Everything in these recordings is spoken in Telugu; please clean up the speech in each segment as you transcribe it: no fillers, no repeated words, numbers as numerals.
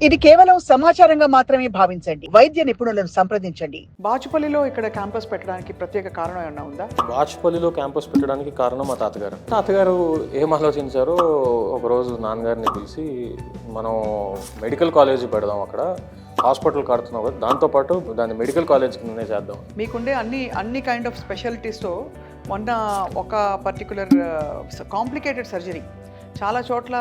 ఇది కేవలం సమాచారంగా మాత్రమే భావించండి. వైద్య నిపుణులను సంప్రదించండి. బాచుపల్లిలో ఇక్కడ క్యాంపస్ పెట్టడానికి ప్రత్యేక కారణం ఏమైనా ఉందా? బాచుపల్లిలో క్యాంపస్ పెట్టడానికి కారణం మా తాతగారు ఏం ఆలోచించారో ఒకరోజు నాన్నగారిని పిలిచి మనం మెడికల్ కాలేజ్ పెడదాం, అక్కడ హాస్పిటల్ కడుతున్నాం కదా, దాంతోపాటు దాన్ని మెడికల్ కాలేజ్ కిందనే చేద్దాం. మీకుండే అన్ని కైండ్ ఆఫ్ స్పెషాలిటీస్తో మొన్న ఒక పర్టికులర్ కాంప్లికేటెడ్ సర్జరీ చాలా చోట్ల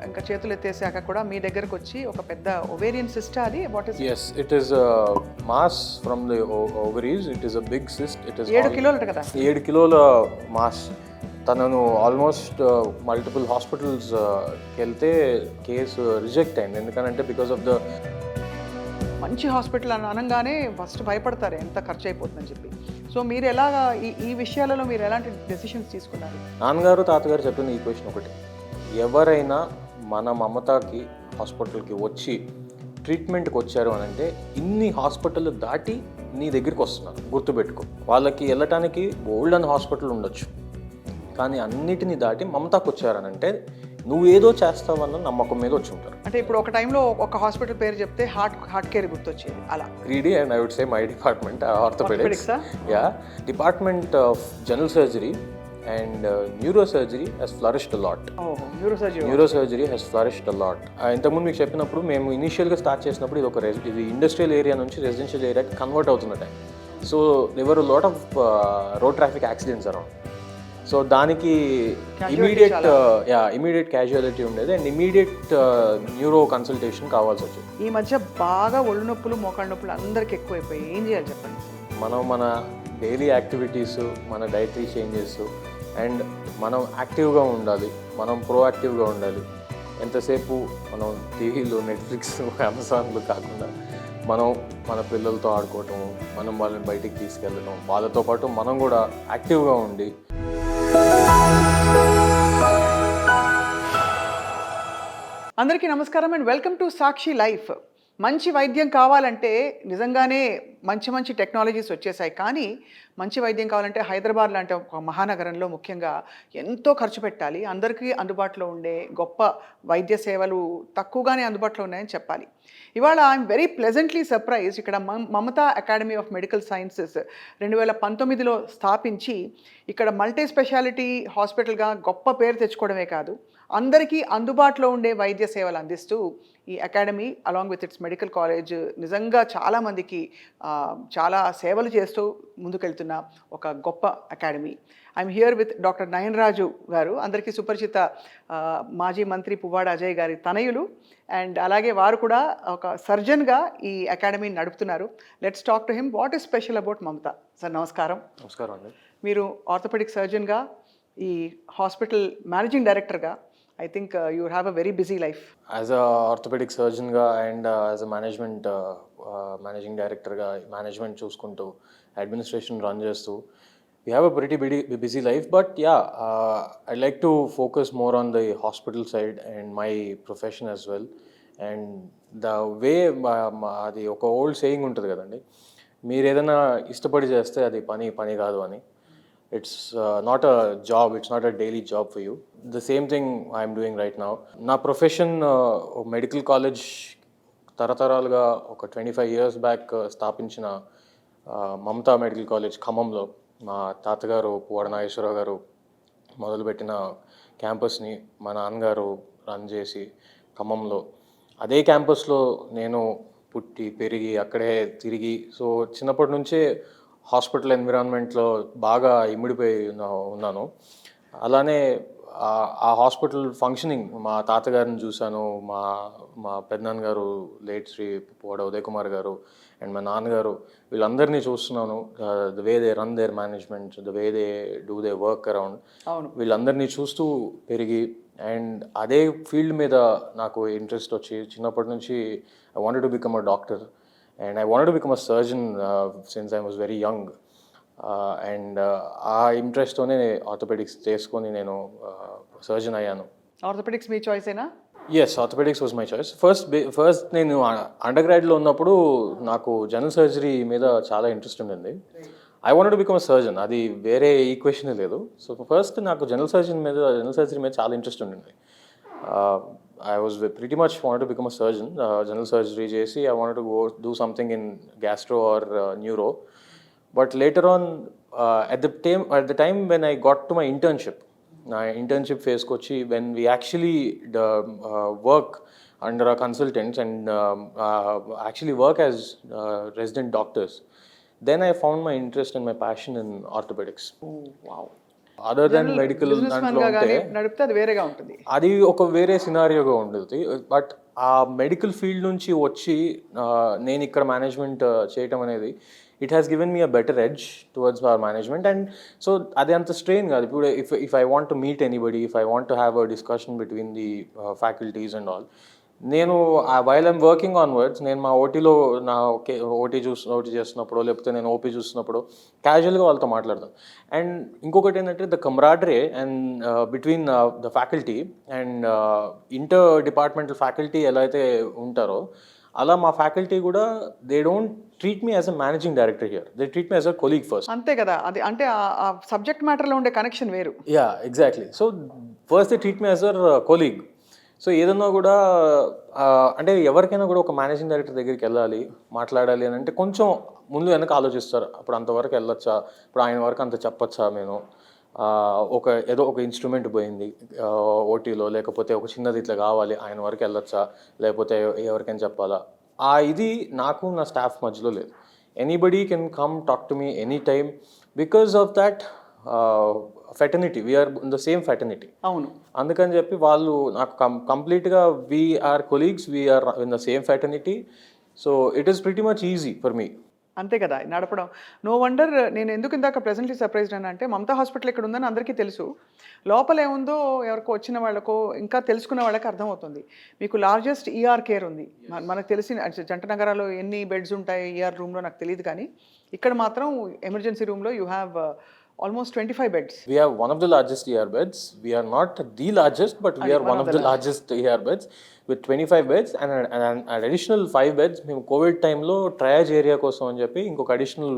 ఇంకా చేతులు ఎత్తేసాక కూడా మీ దగ్గరకు వచ్చి ఒక పెద్ద ఓవేరియన్ సిస్ట్, అది what is? Yes, it is a mass from the ovaries. It is a big cyst. It is 7 కిలోలు కదా? 7 కిలోల మాస్. తనను ఆల్మోస్ట్ మల్టిపుల్ హాస్పిటల్స్కి వెళ్తే కేసు రిజెక్ట్ అయింది. ఎందుకంటే బికాస్ ఆఫ్ ద మంచి హాస్పిటల్ అని అనగానే ఫస్ట్ భయపడతారు ఎంత ఖర్చు అయిపోతుందని చెప్పి. సో మీరు ఎలాగా ఈ విషయాలలో మీరు ఎలాంటి డెసిషన్స్ తీసుకున్నారు? నాన్నగారు తాతగారు చెప్పిన ఈ క్వశ్చన్ ఒకటి, ఎవరైనా మన మమతాకి హాస్పిటల్కి వచ్చి ట్రీట్మెంట్కి వచ్చారు అని అంటే ఇన్ని హాస్పిటల్ దాటి నీ దగ్గరికి వస్తున్నారు, గుర్తుపెట్టుకో. వాళ్ళకి వెళ్ళటానికి ఓల్డ్ అండ్ హాస్పిటల్ ఉండొచ్చు, కానీ అన్నిటిని దాటి మమతాకు వచ్చారనంటే నువ్వేదో చేస్తావన్న నమ్మకం మీద వచ్చి ఉంటారు. అంటే ఇప్పుడు ఒక టైంలో ఒక హాస్పిటల్ పేరు చెప్తే హార్ట్ కేర్ గుర్తొచ్చేది అలా. 3D and I would say my department, orthopedics. Yeah, Department of General Surgery and Neurosurgery has flourished a lot. Neurosurgery has flourished a lot. ఇంతకుముందు మీకు చెప్పినప్పుడు మేము ఇనిషియల్గా స్టార్ట్ చేసినప్పుడు ఇది ఇండస్ట్రియల్ ఏరియా నుంచి రెసిడెన్షియల్ ఏరియాకి కన్వర్ట్ అవుతున్న time. So they were lot of road traffic accidents around. So దానికి ఇమీడియట్ క్యాజువాలిటీ ఉండేది అండ్ ఇమీడియట్ న్యూరో కన్సల్టేషన్ కావాల్సి వచ్చేది. ఈ మధ్య బాగా ఒళ్ళు నొప్పులు, మోకాళ్ళ నొప్పులు అందరికి ఎక్కువైపోయి ఏం చేయాలి చెప్పండి? మన డైలీ యాక్టివిటీస్, మన డైటరీ చేంజెస్ అండ్ మనం యాక్టివ్గా ఉండాలి, మనం ప్రోయాక్టివ్గా ఉండాలి. ఎంతసేపు మనం టీవీలు, నెట్ఫ్లిక్స్, అమెజాన్లు కాకుండా మనం మన పిల్లలతో ఆడుకోవటం, మనం వాళ్ళని బయటికి తీసుకెళ్ళడం, వాళ్ళతో పాటు మనం కూడా యాక్టివ్గా ఉండి. అందరికీ నమస్కారం and welcome to Sakshi life. మంచి వైద్యం కావాలంటే నిజంగానే మంచి టెక్నాలజీస్ వచ్చేసాయి, కానీ మంచి వైద్యం కావాలంటే హైదరాబాద్ లాంటి ఒక మహానగరంలో ముఖ్యంగా ఎంతో ఖర్చు పెట్టాలి. అందరికీ అందుబాటులో ఉండే గొప్ప వైద్య సేవలు తక్కువగానే అందుబాటులో ఉన్నాయని చెప్పాలి. ఇవాళ ఐఎమ్ వెరీ ప్లెజెంట్లీ సర్ప్రైజ్. ఇక్కడ Mamata academy of medical sciences 2019లో స్థాపించి ఇక్కడ మల్టీ స్పెషాలిటీ హాస్పిటల్గా గొప్ప పేరు తెచ్చుకోవడమే కాదు, అందరికీ అందుబాటులో ఉండే వైద్య సేవలు అందిస్తూ ఈ academy along with its medical college నిజంగా చాలామందికి చాలా సేవలు చేస్తూ ముందుకెళ్తున్న ఒక గొప్ప academy. I'm here with doctor Nayan Raju గారు, అందరికీ సుపరిచిత మాజీ మంత్రి పువ్వాడ అజయ్ గారి తనయులు, అండ్ అలాగే వారు కూడా ఒక సర్జన్గా ఈ అకాడమీని నడుపుతున్నారు. Let's talk to him. What is special about Mamata? Sir నమస్కారం. నమస్కారం అండి. మీరు ఆర్థోపెడిక్ సర్జన్గా, ఈ హాస్పిటల్ మేనేజింగ్ డైరెక్టర్గా, I think you have a very busy life. As a orthopedic surgeon ga and as a managing director ga, management చూసుకుంటూ administration run చేస్తూ we have a pretty busy life, but yeah, I'd like to focus more on the hospital side and my profession as well. And the way అది ఒక ఓల్డ్ సేయింగ్ ఉంటుంది కదండి, మీరు ఏదైనా ఇష్టపడి చేస్తే అది పని కాదు అని. It's not a job, it's not a daily job for you. The same thing I'm doing right now. నా ప్రొఫెషన్ మెడికల్ కాలేజ్ తరతరాలుగా ఒక 25 years బ్యాక్ స్థాపించిన మమతా మెడికల్ కాలేజ్ ఖమ్మంలో మా తాతగారు పువ్వాడ నాగేశ్వరరావు గారు మొదలుపెట్టిన క్యాంపస్ని మా నాన్నగారు రన్ చేసి ఖమ్మంలో, అదే క్యాంపస్లో నేను పుట్టి పెరిగి అక్కడే తిరిగి, సో చిన్నప్పటి నుంచే హాస్పిటల్ ఎన్విరాన్మెంట్లో బాగా ఇమిడిపోయి ఉన్నాను. అలానే ఆ హాస్పిటల్ ఫంక్షనింగ్ మా తాతగారిని చూశాను, మా పెద్దనాన్నగారు లేట్ శ్రీ పువ్వాడ ఉదయ్ కుమార్ గారు అండ్ మా నాన్నగారు, వీళ్ళందరినీ చూస్తున్నాను. The way they run their management, the way they do their work around, వీళ్ళందరినీ చూస్తూ పెరిగి అండ్ అదే ఫీల్డ్ మీద నాకు ఇంట్రెస్ట్ వచ్చి చిన్నప్పటి నుంచి I wanted to become a doctor. And I wanted to become a surgeon since I was very young. And ఆ ఇంట్రెస్ట్తోనే ఆర్థోపెడిక్స్ చేసుకొని నేను సర్జన్ అయ్యాను. ఆర్థోపెడిక్స్ మీ చాయిసేనా? Yes, orthopaedics was my choice. First నేను అండర్ గ్రాడ్లో ఉన్నప్పుడు నాకు జనరల్ సర్జరీ మీద చాలా ఇంట్రెస్ట్ ఉండింది. I wanted to become a surgeon, అది వేరే ఈక్వేషన్ లేదు. సో ఫస్ట్ నాకు జనరల్ సర్జరీ మీద చాలా ఇంట్రెస్ట్ ఉండింది. I was pretty much wanted to become a surgeon, general surgery చేసి I wanted to go do something in gastro or neuro. But later on, at the time when I got to my internship, నా internship phase వచ్చి when we actually work under our consultants and actually work as resident doctors, then I found my interest and my passion in orthopedics. Wow. Other than medical business దాంట్లో మ్యాన్గా ఉంటే కానీ నడిపితే అది వేరేగా ఉంటుంది. అది ఒక వేరే సినారియోగా ఉండేది. బట్ ఆ మెడికల్ ఫీల్డ్ నుంచి వచ్చి నేను ఇక్కడ మేనేజ్మెంట్ చేయటం అనేది it has given me a better edge towards our management. And so అది అంత స్ట్రెయిన్ కాదు. ఇప్పుడు if I want to meet anybody, if I want to have a discussion between the faculties and all, నేను వైల్ ఐమ్ వర్కింగ్ ఆన్వర్డ్స్ నేను మా ఓటీలో నా ఓటీ చేస్తున్నప్పుడు లేకపోతే నేను ఓపీ చూస్తున్నప్పుడు క్యాజువల్గా వాళ్ళతో మాట్లాడతాను. అండ్ ఇంకొకటి ఏంటంటే the camaraderie and between the faculty and inter departmental faculty ఎలా అయితే ఉంటారో అలా మా ఫ్యాకల్టీ కూడా they don't treat me as a managing director here, they treat me as a colleague first. అంతే కదా, అది అంటే ఆ సబ్జెక్ట్ మ్యాటర్లో ఉండే కనెక్షన్ వేరు. Yeah exactly. So first they treat me as our colleague. So ఏదన్నా కూడా అంటే ఎవరికైనా కూడా ఒక మేనేజింగ్ డైరెక్టర్ దగ్గరికి వెళ్ళాలి మాట్లాడాలి అని అంటే కొంచెం ముందు వెనక ఆలోచిస్తారు. అప్పుడు అంతవరకు వెళ్ళొచ్చా, ఇప్పుడు ఆయన వరకు అంత చెప్పొచ్చా, నేను ఏదో ఒక ఇన్స్ట్రుమెంట్ పోయింది ఓటీలో, లేకపోతే ఒక చిన్నది ఇట్లా కావాలి, ఆయన వరకు వెళ్ళొచ్చా, లేకపోతే ఎవరికైనా చెప్పాలా, ఇది నాకు నా స్టాఫ్ మధ్యలో లేదు. Anybody can come talk to me any time because of that fraternity, we are in the same fraternity. అవును, అందుకని చెప్పి వాళ్ళు నాకు కంప్లీట్గా we are colleagues, we are in the same fraternity. So it is pretty much easy for me. అంతే కదా నడపడం. నో వండర్ నేను ఎందుకు ఇందాక ప్రెజెంట్లీ సర్ప్రైజ్డ్ అని అంటే మమతా హాస్పిటల్ ఇక్కడ ఉందని అందరికీ తెలుసు. లోపల ఏముందో ఎవరికో వచ్చిన వాళ్ళకో ఇంకా తెలుసుకున్న వాళ్ళకి అర్థమవుతుంది. మీకు లార్జెస్ట్ ఈఆర్ కేర్ ఉంది. మనకు తెలిసిన జంట నగరాల్లో ఎన్ని బెడ్స్ ఉంటాయి ఈఆర్ రూమ్లో నాకు తెలియదు, కానీ ఇక్కడ మాత్రం ఎమర్జెన్సీ రూమ్లో you have almost 25 beds. We have one of the largest ER beds. We are not the largest, but we are one of the largest ER beds with 25 beds and an additional 5 beds. మేము కోవిడ్ టైంలో ట్రయాజ్ ఏరియా కోసం అని చెప్పి ఇంకొక అడిషనల్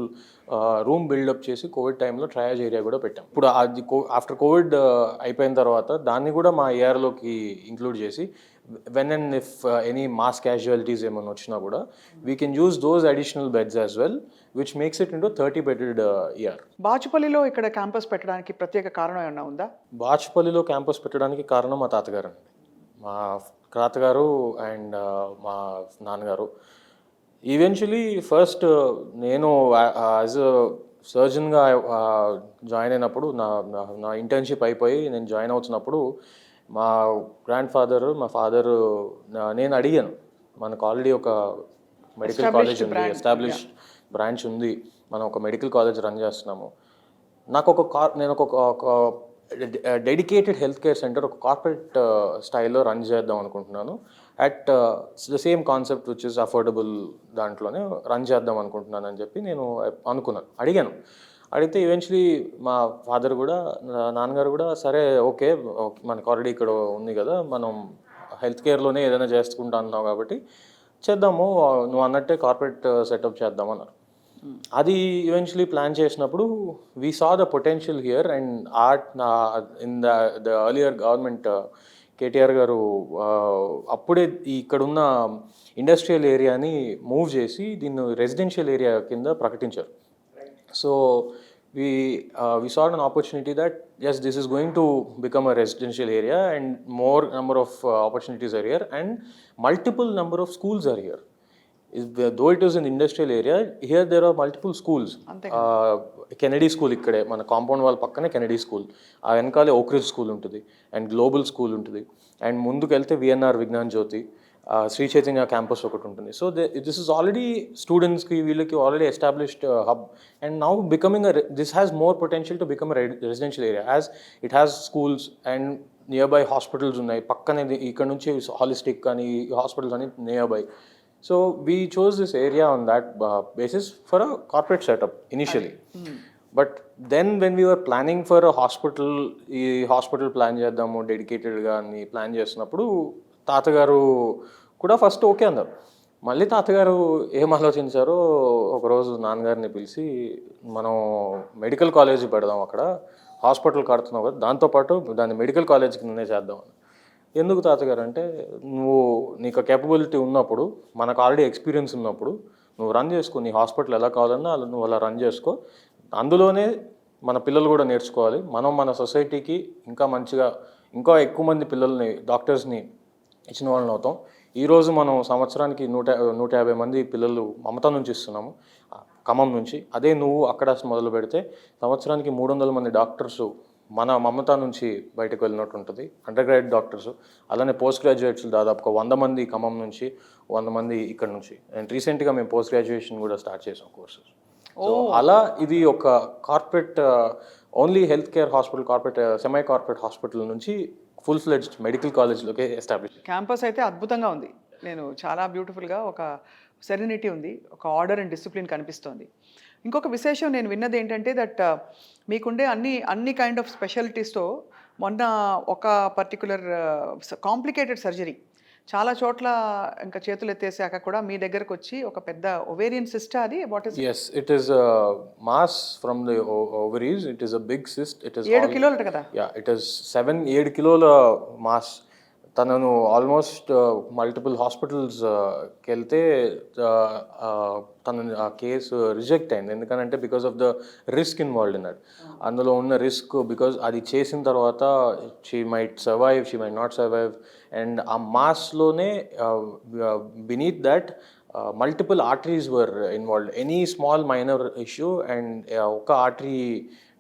రూమ్ బిల్డప్ చేసి కోవిడ్ టైంలో ట్రయాజ్ ఏరియా కూడా పెట్టాం. ఇప్పుడు అది ఆఫ్టర్ కోవిడ్ అయిపోయిన తర్వాత దాన్ని కూడా మా ఏఆర్లోకి ఇంక్లూడ్ చేసి when and if any mass casualties ఏమైనా వచ్చినా కూడా we can use those additional beds as well, which makes it into 30-bedded ER. బాచుపల్లిలో ఇక్కడ క్యాంపస్ పెట్టడానికి ప్రత్యేక కారణం ఏమైనా ఉందా? బాచుపల్లిలో క్యాంపస్ పెట్టడానికి కారణం మా తాతగారు అండి. మా తాతగారు అండ్ మా నాన్నగారు ఈవెన్చువలీ ఫస్ట్ నేను యాజ్ అ సర్జన్గా జాయిన్ అయినప్పుడు నా ఇంటర్న్షిప్ అయిపోయి నేను జాయిన్ అవుతున్నప్పుడు మా గ్రాండ్ ఫాదరు మా ఫాదరు నేను అడిగాను, మనకు ఆల్రెడీ ఒక మెడికల్ కాలేజ్ ఉంది, ఎస్టాబ్లిష్ బ్రాంచ్ ఉంది, మనం ఒక మెడికల్ కాలేజ్ రన్ చేస్తున్నాము, నాకు నేను ఒక డెడికేటెడ్ హెల్త్ కేర్ సెంటర్ ఒక కార్పొరేట్ స్టైల్లో రన్ చేద్దాం అనుకుంటున్నాను. At the same concept which is affordable దాంట్లోనే రన్ చేద్దాం అనుకుంటున్నాను అని చెప్పి నేను అడిగాను. అడిగితే ఈవెన్చువలీ మా ఫాదర్ కూడా నాన్నగారు కూడా సరే ఓకే మనకు ఆల్రెడీ ఇక్కడ ఉంది కదా, మనం హెల్త్ కేర్లోనే ఏదైనా చేసుకుంటా అన్నావు కాబట్టి చేద్దాము, నువ్వు అన్నట్టే కార్పొరేట్ సెటప్ చేద్దాం అన్నారు. అది ఈవెన్చువలీ ప్లాన్ చేసినప్పుడు we saw the potential here and in the earlier government KTR గారు అప్పుడే ఇక్కడున్న ఇండస్ట్రియల్ ఏరియాని మూవ్ చేసి దీన్ని రెసిడెన్షియల్ ఏరియా కింద ప్రకటించారు. So we saw an opportunity that yes, this is going to become a residential area and more number of opportunities are here and multiple number of schools are here. Though it is an industrial area, here there are multiple schools. Kennedy school ఇక్కడే మన కాంపౌండ్ వాల్ పక్కనే కెనడీ స్కూల్, ఆ వెనకాలే ఓక్రిడ్జ్ స్కూల్ ఉంటుంది అండ్ గ్లోబల్ స్కూల్ ఉంటుంది అండ్ ముందుకు వెళ్తే విఎన్ఆర్ విజ్ఞాన్ జ్యోతి, శ్రీ చైతన్య క్యాంపస్ ఒకటి ఉంటుంది. సో దిస్ ఇస్ ఆల్రెడీ స్టూడెంట్స్కి వీళ్ళకి already established hub and now becoming this has more potential to become residential area as it has schools and near by hospitals ఉన్నాయి పక్కనే. ఇక్కడ నుంచి హాలిస్టిక్ కానీ హాస్పిటల్స్ అని near by. So we chose this area on that basis for a corporate setup initially. But then when we're planning for a hospital, ఈ హాస్పిటల్ ప్లాన్ చేద్దాము డెడికేటెడ్గా అని ప్లాన్ చేసినప్పుడు తాతగారు కూడా ఫస్ట్ ఓకే అన్నారు. మళ్ళీ తాతగారు ఏం ఆలోచించారో ఒకరోజు నాన్నగారిని పిలిచి మనం మెడికల్ కాలేజ్ పెడదాం, అక్కడ హాస్పిటల్ కడుతున్నాం కదా, దాంతోపాటు దాన్ని మెడికల్ కాలేజ్ కిందనే చేద్దాం అని. ఎందుకు తాతగారు అంటే, నీకు కేపబిలిటీ ఉన్నప్పుడు, మనకు ఆల్రెడీ ఎక్స్పీరియన్స్ ఉన్నప్పుడు నువ్వు రన్ చేసుకో, నీ హాస్పిటల్ ఎలా కావాలన్నా నువ్వు అలా రన్ చేసుకో, అందులోనే మన పిల్లలు కూడా నేర్చుకోవాలి, మనం మన సొసైటీకి ఇంకా మంచిగా ఇంకా ఎక్కువ మంది పిల్లల్ని డాక్టర్స్ని ఇచ్చిన వాళ్ళని అవుతాం. ఈరోజు మనం సంవత్సరానికి 150 మంది పిల్లలు మమతా నుంచి ఇస్తున్నాము, ఖమ్మం నుంచి. అదే నువ్వు అక్కడ మొదలు పెడితే సంవత్సరానికి 300 మంది డాక్టర్స్ మన మమతా నుంచి బయటకు వెళ్ళినట్టు ఉంటుంది, అండర్ గ్రాడ్యుయేట్ డాక్టర్స్. అలానే పోస్ట్ గ్రాడ్యుయేట్స్ దాదాపుగా 100 మంది ఖమ్మం నుంచి, 100 మంది ఇక్కడ నుంచి. అండ్ రీసెంట్గా మేము పోస్ట్ గ్రాడ్యుయేషన్ కూడా స్టార్ట్ చేసాం కోర్సెస్. సో అలా ఇది ఒక corporate, only health care hospital, corporate semi corporate hospital నుంచి ఫుల్ ఫ్లెడ్జ్డ్ మెడికల్ కాలేజ్లోకి ఎస్టాబ్లిష్. క్యాంపస్ అయితే అద్భుతంగా ఉంది. నేను చాలా బ్యూటిఫుల్గా ఒక సెరెనిటీ ఉంది, ఒక ఆర్డర్ అండ్ డిసిప్లిన్ కనిపిస్తోంది. ఇంకొక విశేషం నేను విన్నది ఏంటంటే దట్ మీకుండే అన్ని కైండ్ ఆఫ్ స్పెషాలిటీస్తో మొన్న ఒక పర్టికులర్ కాంప్లికేటెడ్ సర్జరీ చాలా చోట్ల ఇంకా చేతులు ఎత్తేసాక కూడా మీ దగ్గరకు వచ్చి ఒక పెద్ద ఒవేరియన్ సిస్ట్, అది what is? Yes, it is a mass from the ovaries. It is a big cyst. It is 7 కిలోలు కదా? Yeah, it is 7-7 కిలోల మాస్. తనను ఆల్మోస్ట్ మల్టిపుల్ హాస్పిటల్స్కి వెళ్తే తన ఆ కేసు రిజెక్ట్ అయింది. ఎందుకంటే because of the risk involved in that. అందులో ఉన్న రిస్క్, బికాజ్ అది చేసిన తర్వాత she might survive, she might not survive. And ఆ మాస్లోనే beneath that multiple arteries were involved. Any small minor issue and ఒక ఆర్టరీ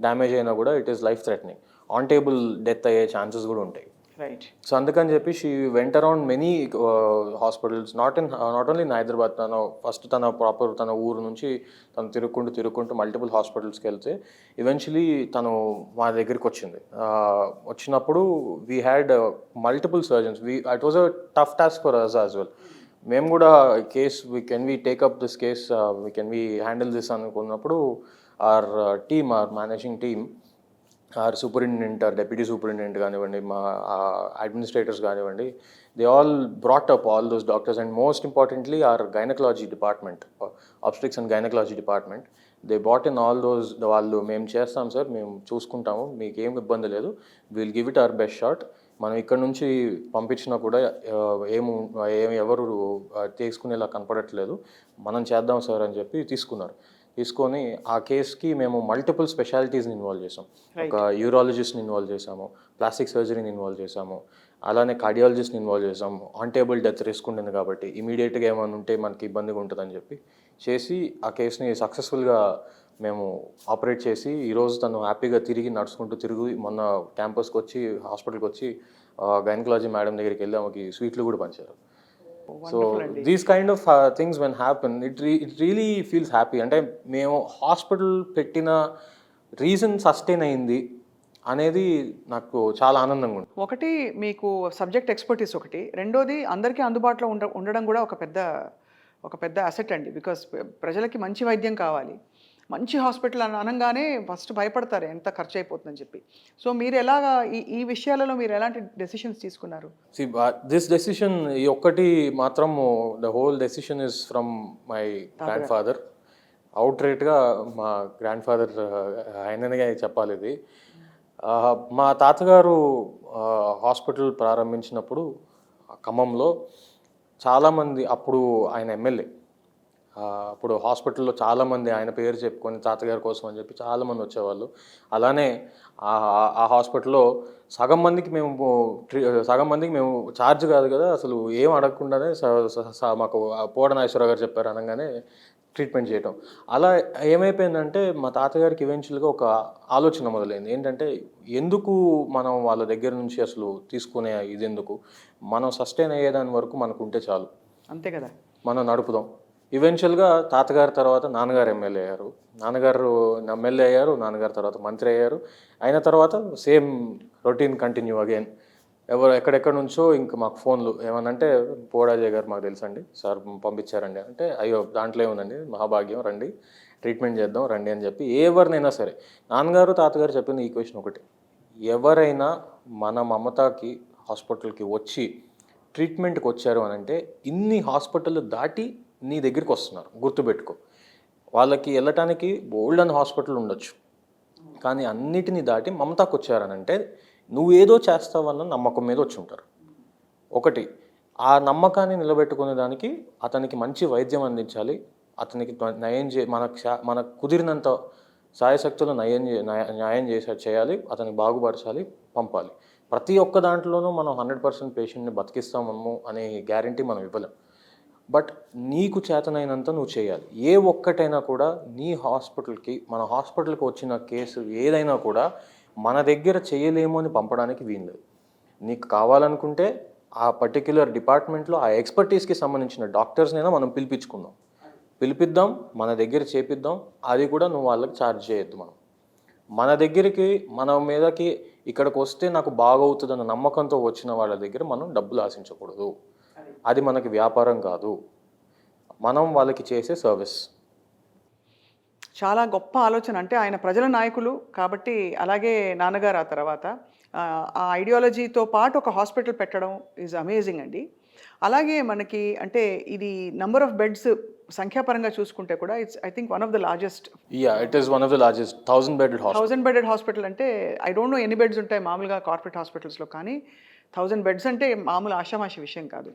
డ్యామేజ్ అయినా కూడా it is life threatening, on table death అయ్యే ఛాన్సెస్ కూడా ఉంటాయి. రైట్. సో అందుకని చెప్పి she went around many hospitals, not only in Hyderabad. తన ఊరు నుంచి తను తిరుక్కుంటూ మల్టిపుల్ హాస్పిటల్స్కి వెళ్తే ఈవెన్చువలీ తను మా దగ్గరికి వచ్చింది. వచ్చినప్పుడు we had multiple surgeons. It was a tough task for us as well. మేము కూడా case can we take up this case, can we handle this అనుకున్నప్పుడు our managing team, our superintendent, our deputy superintendent కానివ్వండి, మా అడ్మినిస్ట్రేటర్స్ కానివ్వండి, they all brought up all those doctors. And most importantly our gynaecology department, obstetrics and gynaecology department, they bought in all those. వాళ్ళు మేము చేస్తాం సార్, మేము చూసుకుంటాము, మీకు ఏం ఇబ్బంది లేదు, will give it our best shot. మనం ఇక్కడ నుంచి పంపించినా కూడా ఎవరు తీసుకునేలా కనపడట్లేదు, మనం చేద్దాం సార్ అని చెప్పి తీసుకొని ఆ కేసుకి మేము మల్టిపుల్ స్పెషాలిటీస్ని ఇన్వాల్వ్ చేసాం. ఒక యూరాలజిస్ట్ని ఇన్వాల్వ్ చేసాము, ప్లాస్టిక్ సర్జరీని ఇన్వాల్వ్ చేసాము, అలానే కార్డియాలజిస్ట్ని ఇన్వాల్వ్ చేసాము. ఆన్ టేబుల్ డెత్ రిస్క్ ఉంటుంది కాబట్టి ఇమీడియట్గా ఏమైనా ఉంటే మనకి ఇబ్బందిగా ఉంటుందని చెప్పి చేసి ఆ కేసుని సక్సెస్ఫుల్గా మేము ఆపరేట్ చేసి ఈరోజు తను హ్యాపీగా తిరిగి మొన్న క్యాంపస్కి వచ్చి, హాస్పిటల్కి వచ్చి గైనకాలజీ మేడం దగ్గరికి వెళ్ళి ఆమెకి స్వీట్లు కూడా పంచారు. So these kind of things when happen, it really feels happy. అంటే మేము హాస్పిటల్ పెట్టిన రీజన్ సస్టైన్ అయింది అనేది నాకు చాలా ఆనందంగా ఉంది. ఒకటి మీకు సబ్జెక్ట్ ఎక్స్పర్టీస్, ఒకటి రెండోది అందరికీ అందుబాటులో ఉండడం కూడా ఒక పెద్ద అసెట్ అండి. బికాస్ ప్రజలకి మంచి వైద్యం కావాలి, మంచి హాస్పిటల్ అనగానే ఫస్ట్ భయపడతారు ఎంత ఖర్చు అయిపోతుందని చెప్పి. సో మీరు ఎలాగా ఈ విషయాలలో మీరు ఎలాంటి డెసిషన్స్ తీసుకున్నారు? దిస్ డెసిషన్ ఈ ఒక్కటి మాత్రం, the whole decision is from my grandfather. అవుట్ రేట్గా మా గ్రాండ్ ఫాదర్ ఆయననే చెప్పాలి ఇది. మా తాతగారు హాస్పిటల్ ప్రారంభించినప్పుడు ఖమ్మంలో చాలామంది, అప్పుడు ఆయన ఎమ్మెల్యే, అప్పుడు హాస్పిటల్లో చాలామంది ఆయన పేరు చెప్పుకొని తాతగారి కోసం అని చెప్పి చాలామంది వచ్చేవాళ్ళు. అలానే ఆ హాస్పిటల్లో సగం మందికి మేము ఛార్జ్ కాదు కదా, అసలు ఏం అడగకుండానే మాకు పోడ నాగేశ్వరరావు గారు చెప్పారు అనగానే ట్రీట్మెంట్ చేయటం. అలా ఏమైపోయిందంటే మా తాతగారికి ఈవెన్చువల్గా ఒక ఆలోచన మొదలైంది. ఏంటంటే ఎందుకు మనం వాళ్ళ దగ్గర నుంచి అసలు తీసుకునే ఇది ఎందుకు, మనం సస్టైన్ అయ్యేదాని వరకు మనకు ఉంటే చాలు, అంతే కదా, మనం నడుపుదాం. ఈవెన్చువల్గా తాతగారి తర్వాత నాన్నగారు ఎమ్మెల్యే అయ్యారు, నాన్నగారు ఎమ్మెల్యే అయ్యారు, నాన్నగారి తర్వాత మంత్రి అయ్యారు. అయిన తర్వాత సేమ్ రొటీన్ కంటిన్యూ అగైన్. ఎక్కడెక్కడ నుంచో ఇంకా మాకు ఫోన్లు ఏమనంటే, పోడాజయ్ గారు మాకు తెలుసండి సార్ పంపించారండి అంటే, అయ్యో దాంట్లో ఏముందండి, మహాభాగ్యం, రండి ట్రీట్మెంట్ చేద్దాం రండి అని చెప్పి ఎవరినైనా సరే. నాన్నగారు తాతగారు చెప్పిన ఈక్వేషన్ ఒకటి, ఎవరైనా మన మమతాకి హాస్పిటల్కి వచ్చి ట్రీట్మెంట్కి వచ్చారు అని అంటే ఇన్ని హాస్పిటల్ దాటి నీ దగ్గరికి వస్తున్నారు, గుర్తుపెట్టుకో. వాళ్ళకి వెళ్ళటానికి బోల్డ్ అని హాస్పిటల్ ఉండొచ్చు, కానీ అన్నిటినీ దాటి మమతాకు వచ్చారనంటే నువ్వేదో చేస్తావన్న నమ్మకం మీద వచ్చి ఉంటారు. ఒకటి ఆ నమ్మకాన్ని నిలబెట్టుకునే దానికి అతనికి మంచి వైద్యం అందించాలి, అతనికి నయం మనకు కుదిరినంత సాయశక్తులు న్యాయం చేయాలి, అతనికి బాగుపరచాలి, పంపాలి. ప్రతి ఒక్క దాంట్లోనూ మనం 100% పేషెంట్ని బతికిస్తామము అనే గ్యారంటీ మనం ఇవ్వలేం. బట్ నీకు చేతనైనంత నువ్వు చేయాలి. ఏ ఒక్కటైనా కూడా నీ హాస్పిటల్కి, మన హాస్పిటల్కి వచ్చిన కేసు ఏదైనా కూడా మన దగ్గర చేయలేము అని పంపడానికి వీల్లేదు. నీకు కావాలనుకుంటే ఆ పర్టిక్యులర్ డిపార్ట్మెంట్లో ఆ ఎక్స్పర్టీస్కి సంబంధించిన డాక్టర్స్నైనా మనం పిలిపిద్దాం, మన దగ్గర చేపిద్దాం. అది కూడా నువ్వు వాళ్ళకి ఛార్జ్ చేయొద్దు. మన దగ్గరికి, మన మీదకి ఇక్కడికి వస్తే నాకు బాగవుతుందన్న నమ్మకంతో వచ్చిన వాళ్ళ దగ్గర మనం డబ్బులు ఆశించకూడదు. అది మనకి వ్యాపారం కాదు, మనం వాళ్ళకి చేసే సర్వీస్. చాలా గొప్ప ఆలోచన. అంటే ఆయన ప్రజల నాయకులు కాబట్టి, అలాగే నాన్నగారు ఆ తర్వాత ఆ ఐడియాలజీతో పాటు ఒక హాస్పిటల్ పెట్టడం ఈజ్ అమేజింగ్ అండి. అలాగే మనకి అంటే ఇది నంబర్ ఆఫ్ బెడ్స్ సంఖ్యాపరంగా చూసుకుంటే కూడా it's I think one of the largest. It is one of the largest 1000 bedded hospital. అంటే ఐ డోంట్ నో ఎన్ని బెడ్స్ ఉంటాయి మామూలుగా కార్పొరేట్ హాస్పిటల్స్లో, కానీ 1000 బెడ్స్ అంటే మామూలు ఆషామాషి విషయం కాదు.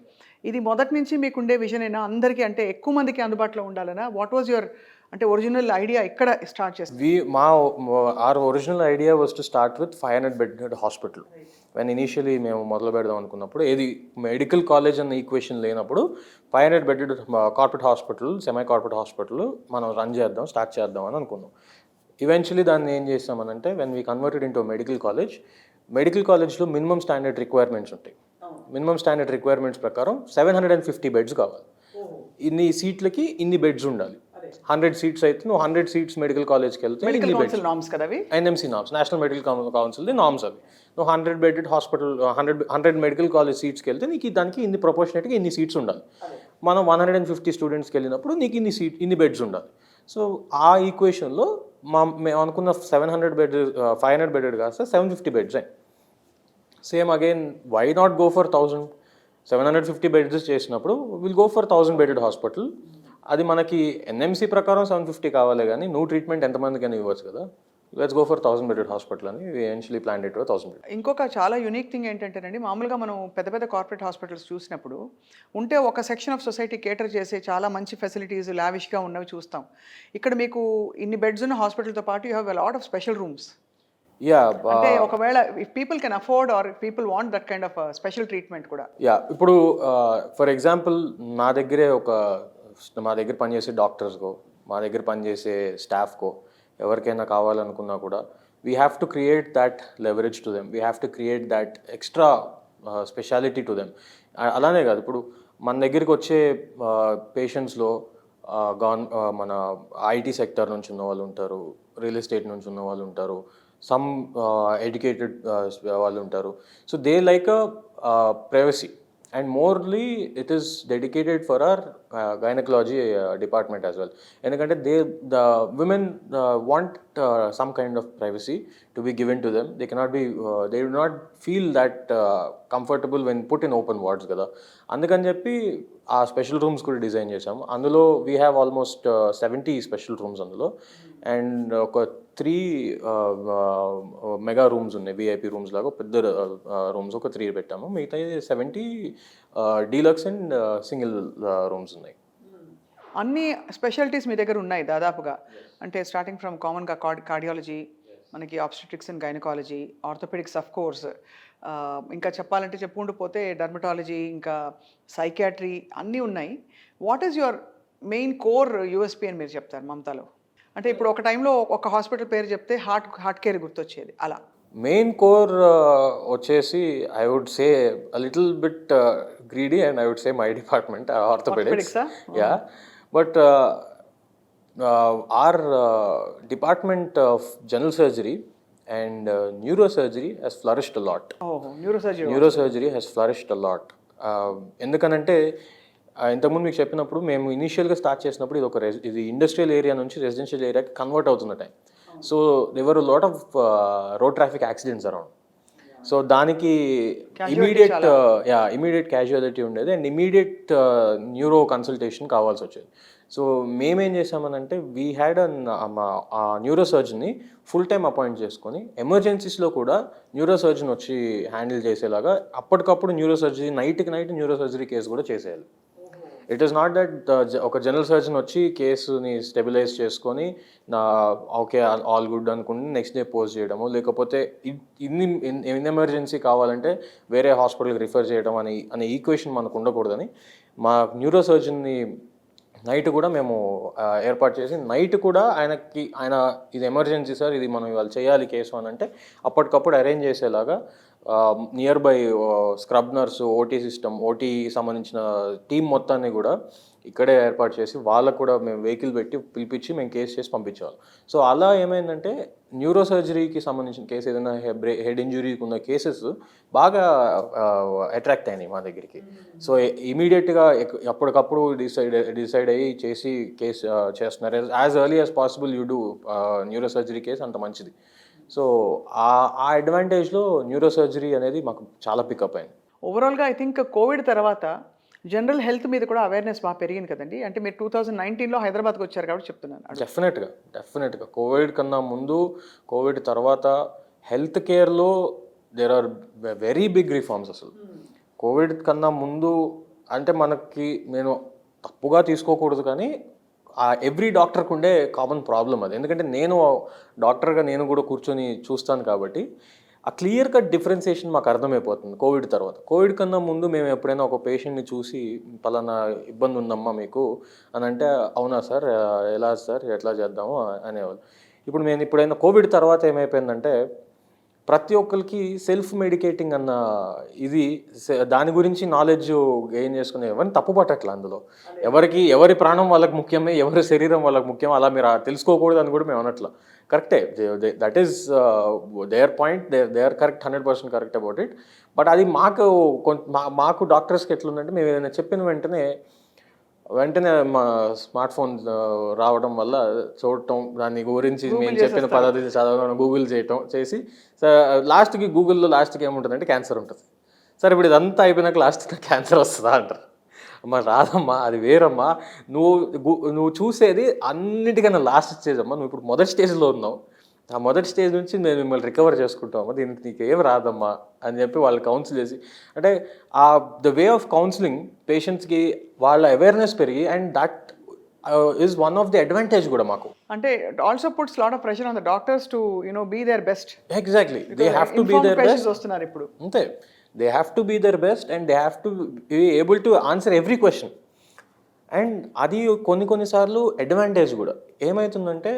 ఇది మొదటి నుంచి మీకుండే విజన్ అయినా అందరికీ, అంటే ఎక్కువ మందికి అందుబాటులో ఉండాలనా? వాట్ వాజ్ యువర్ అంటే ఒరిజినల్ ఐడియా ఎక్కడ స్టార్ట్ చేస్తారు? our original idea was to start with 500 bedded hospital. When initially మేము మొదలు పెడదాం అనుకున్నప్పుడు, ఏది మెడికల్ కాలేజ్ అన్న ఈక్వేషన్ లేనప్పుడు 500 bedded corporate hospital, semi corporate hospital మనం స్టార్ట్ చేద్దాం అని అనుకున్నాం. ఈవెన్చువలీ దాన్ని ఏం చేస్తామనంటే, when we converted into medical కాలేజ్లో మినిమం స్టాండర్డ్ రిక్వైర్మెంట్స్ ఉంటాయి. మినిమం స్టాండర్డ్ రిక్వైర్మెంట్స్ ప్రకారం 750 బెడ్స్ కావాలి. ఇన్ని సీట్లకి ఇన్ని బెడ్స్ ఉండాలి. 100 సీట్స్ అయితే నువ్వు 100 సీట్స్ మెడికల్ కాలేజ్కి వెళ్తే NMC నామ్స్, నేషనల్ మెడికల్ కౌన్సిల్ది నామ్స్ అవి. నువ్వు 100 బెడెడ్ హాస్పిటల్, 100 మెడికల్ కాలేజ్ సీట్స్కి వెళ్తే నీకు దానికి ఇన్ని ప్రపోర్షనేట్గా ఇన్ని సీట్స్ ఉండాలి. మనం 150 స్టూడెంట్స్కి వెళ్ళినప్పుడు నీకు ఇన్ని బెడ్స్ ఉండాలి. సో ఆ ఈక్వేషన్లో మేము అనుకున్న 500 బెడెడ్ కాస్త 750 బెడ్స్ అయ్యి. Same again, why not go for 1000? 750 beds చేసినప్పుడు will go for 1000 bedded hospital. అది మనకి NMC ప్రకారం 750 కావాలి, కానీ నువ్వు ట్రీట్మెంట్ ఎంతమందికైనా ఇవ్వచ్చు కదా. Let's go for 1000 bedded hospital అని ఎన్షియలీ ప్లాన్ ఇట్ 1000 బెడ్. ఇంకొక చాలా యూనిక్ థింగ్ ఏంటంటేనండి, మామూలుగా మనం పెద్ద పెద్ద కార్పొరేట్ హాస్పిటల్స్ చూసినప్పుడు ఉంటే ఒక సెక్షన్ ఆఫ్ సొసైటీ కేటర్ చేసే చాలా మంచి ఫెసిలిటీస్ లావిష్గా ఉన్నవి చూస్తాం. ఇక్కడ మీకు ఇన్ని బెడ్స్ ఉన్న హాస్పిటల్తో పాటు you have a lot of special rooms. అంటే ఒకవేళ if people can afford or people want that kind of special treatment కూడా. ఇప్పుడు ఫర్ ఎగ్జాంపుల్ మా దగ్గర పనిచేసే డాక్టర్స్కో, మా దగ్గర పనిచేసే స్టాఫ్కో ఎవరికైనా కావాలనుకున్నా కూడా we have to create that leverage to them, we have to create that extra speciality to them. అలానే కాదు, ఇప్పుడు మన దగ్గరికి వచ్చే పేషెంట్స్లో మన ఐటీ సెక్టర్ నుంచి ఉన్న వాళ్ళు ఉంటారు, రియల్ ఎస్టేట్ నుంచి ఉన్న వాళ్ళు ఉంటారు, సమ్ ఎడ్యుకేటెడ్ వాళ్ళు ఉంటారు. So they like a privacy. And morely, it is dedicated for our gynecology department as well. ఎందుకంటే the women want some kind of privacy to be given to them. They do not feel that comfortable when put in open wards కదా. అందుకని చెప్పి ఆ స్పెషల్ రూమ్స్ కూడా డిజైన్ చేసాము. అందులో we have almost 70 special rooms అందులో, అండ్ ఒక 3 మెగా రూమ్స్ ఉన్నాయి, విఐపి రూమ్స్ లాగా పెద్ద రూమ్స్ ఒక 3 పెట్టాము. మిగతా 70 డీలక్స్ అండ్ సింగిల్ రూమ్స్ ఉన్నాయి. అన్ని స్పెషాలిటీస్ మీ దగ్గర ఉన్నాయి దాదాపుగా. అంటే స్టార్టింగ్ ఫ్రమ్ కామన్గా కార్డియాలజీ, మనకి obstetrics and gynaecology, orthopaedics of course, ఇంకా చెప్పాలంటే చెప్పుకుంటూ పోతే డర్మటాలజీ, ఇంకా సైకియాట్రీ అన్నీ ఉన్నాయి. What is your main core USP అని మీరు చెప్తారు మమతాలో? అంటే ఇప్పుడు ఒక టైంలో ఒక హాస్పిటల్ పేరు చెప్తే హార్ట్ కేర్ గుర్తొచ్చేది. అలా మెయిన్ కోర్ వచ్చేసి I would say a little bit greedy, and I would say my department orthopaedics. But our department of general surgery and neurosurgery has flourished a lot. Neurosurgery has flourished a lot. ఎందుకనంటే ఇంతకుముందు మీకు చెప్పినప్పుడు మేము ఇనీషియల్గా స్టార్ట్ చేసినప్పుడు ఇది ఇండస్ట్రియల్ ఏరియా నుంచి రెసిడెన్షియల్ ఏరియాకి కన్వర్ట్ అవుతున్న time. So there were lot of road traffic accidents around. So దానికి ఇమీడియట్ క్యాజువాలిటీ ఉండేది అండ్ ఇమీడియట్ న్యూరో కన్సల్టేషన్ కావాల్సి వచ్చేది. సో మేమేం చేసామనంటే వీ హ్యాడ్ న్యూరో సర్జన్ని ఫుల్ టైం అపాయింట్ చేసుకొని ఎమర్జెన్సీస్లో కూడా న్యూరో సర్జన్ వచ్చి హ్యాండిల్ చేసేలాగా అప్పటికప్పుడు న్యూరో సర్జరీ నైట్కి నైట్ న్యూరో సర్జరీ కేసు కూడా చేసేయాలి. ఇట్ ఈస్ నాట్ దట్ ఒక జనరల్ సర్జన్ వచ్చి కేసుని స్టెబిలైజ్ చేసుకొని ఓకే ఆల్ గుడ్ అనుకుని నెక్స్ట్ డే పోస్ట్ చేయడము, లేకపోతే ఇన్ ఎమర్జెన్సీ కావాలంటే వేరే హాస్పిటల్కి రిఫర్ చేయడం అనే ఈక్వేషన్ మనకు ఉండకూడదని మా న్యూరో సర్జన్ని నైట్ కూడా మేము ఏర్పాటు చేసి నైట్ కూడా ఆయన ఇది ఎమర్జెన్సీ సార్, ఇది మనం ఇవాళ చేయాలి కేసు అని అంటే అప్పటికప్పుడు అరేంజ్ చేసేలాగా near by scrub nurse, OT system, OT సంబంధించిన టీం మొత్తాన్ని కూడా ఇక్కడే ఏర్పాటు చేసి వాళ్ళకు కూడా మేము వెహికల్ పెట్టి పిలిపించి మేము కేసు చేసి పంపించేవాళ్ళం. సో అలా ఏమైందంటే న్యూరో సర్జరీకి సంబంధించిన కేసు ఏదైనా హెడ్ ఇంజురీకి ఉన్న కేసెస్ బాగా అట్రాక్ట్ అయినాయి మా దగ్గరికి. సో ఇమీడియట్గా అప్పటికప్పుడు డిసైడ్ అయ్యి చేసి కేసు చేస్తున్నారు. As early as possible you do neuro surgery case అంత మంచిది. సో ఆ అడ్వాంటేజ్లో న్యూరో సర్జరీ అనేది మాకు చాలా పికప్ అయింది. ఓవరాల్గా ఐ థింక్ కోవిడ్ తర్వాత జనరల్ హెల్త్ మీద కూడా అవేర్నెస్ బాగా పెరిగింది కదండి. అంటే మీరు 2019లో హైదరాబాద్కి వచ్చారు కాబట్టి చెప్తున్నాను. డెఫినెట్గా కోవిడ్ కన్నా ముందు, కోవిడ్ తర్వాత హెల్త్ కేర్లో there are very big reforms. అసలు కోవిడ్ కన్నా ముందు అంటే మనకి నేను తప్పుగా తీసుకోకూడదు కానీ ఎవ్రీ డాక్టర్కి ఉండే కామన్ ప్రాబ్లం అది. ఎందుకంటే నేను డాక్టర్గా నేను కూడా కూర్చొని చూస్తాను కాబట్టి ఆ క్లియర్ కట్ డిఫరెన్సియేషన్ మాకు అర్థమైపోతుంది కోవిడ్ తర్వాత. కోవిడ్ కన్నా ముందు మేము ఎప్పుడైనా ఒక పేషెంట్ని చూసి పలానా ఇబ్బంది ఉందమ్మా మీకు అని అంటే అవునా సార్, ఎలా సార్, ఎట్లా చేద్దాము అనేవాళ్ళు. ఇప్పుడు నేను ఎప్పుడైనా కోవిడ్ తర్వాత ఏమైపోయిందంటే ప్రతి ఒక్కరికి సెల్ఫ్ మెడికేటింగ్ అన్న ఇది దాని గురించి నాలెడ్జ్ గెయిన్ చేసుకునే ఎవరిని తప్పు పట్టట్లా. అందులో ఎవరి ప్రాణం వాళ్ళకి ముఖ్యమే, ఎవరి శరీరం వాళ్ళకి ముఖ్యం, అలా మీరు తెలుసుకోకూడదు అని కూడా మేము అనట్లా. కరెక్టే, that is their point, they are correct, 100% correct about it. But అది మాకు డాక్టర్స్కి ఎట్లుందంటే మేము ఏదైనా చెప్పిన వెంటనే మా స్మార్ట్ ఫోన్ రావడం వల్ల చూడటం, దాని గురించి మేము చెప్పిన పద్ధతి చదవడం, గూగుల్ చేయటం చేసి లాస్ట్కి గూగుల్లో లాస్ట్కి ఏముంటుందంటే క్యాన్సర్ ఉంటుంది. సరే ఇప్పుడు ఇదంతా అయిపోయినాక లాస్ట్కి క్యాన్సర్ వస్తుందా అంటారు. అమ్మ రాదమ్మా, అది వేరమ్మా, నువ్వు చూసేది అన్నిటికన్నా లాస్ట్ స్టేజ్ అమ్మా, నువ్వు ఇప్పుడు మొదటి స్టేజ్లో ఉన్నావు, ఆ మొదటి స్టేజ్ నుంచి నేను మిమ్మల్ని రికవర్ చేసుకుంటామమ్మా, దీనికి నీకు ఏం రాదమ్మా అని చెప్పి వాళ్ళు కౌన్సిల్ చేసి, అంటే ద వే ఆఫ్ కౌన్సిలింగ్ పేషెంట్స్కి వాళ్ళ అవేర్నెస్ పెరిగి and that is one of the advantage కూడా మాకు. అంటే also puts lot of pressure on the doctors to be their best. Exactly, they have to be their best. వస్తున్నారు ఇప్పుడు అంతే, they have to be their best and they have to be able to answer every question. And అది కొన్నిసార్లు అడ్వాంటేజ్ కూడా. ఏమవుతుందంటే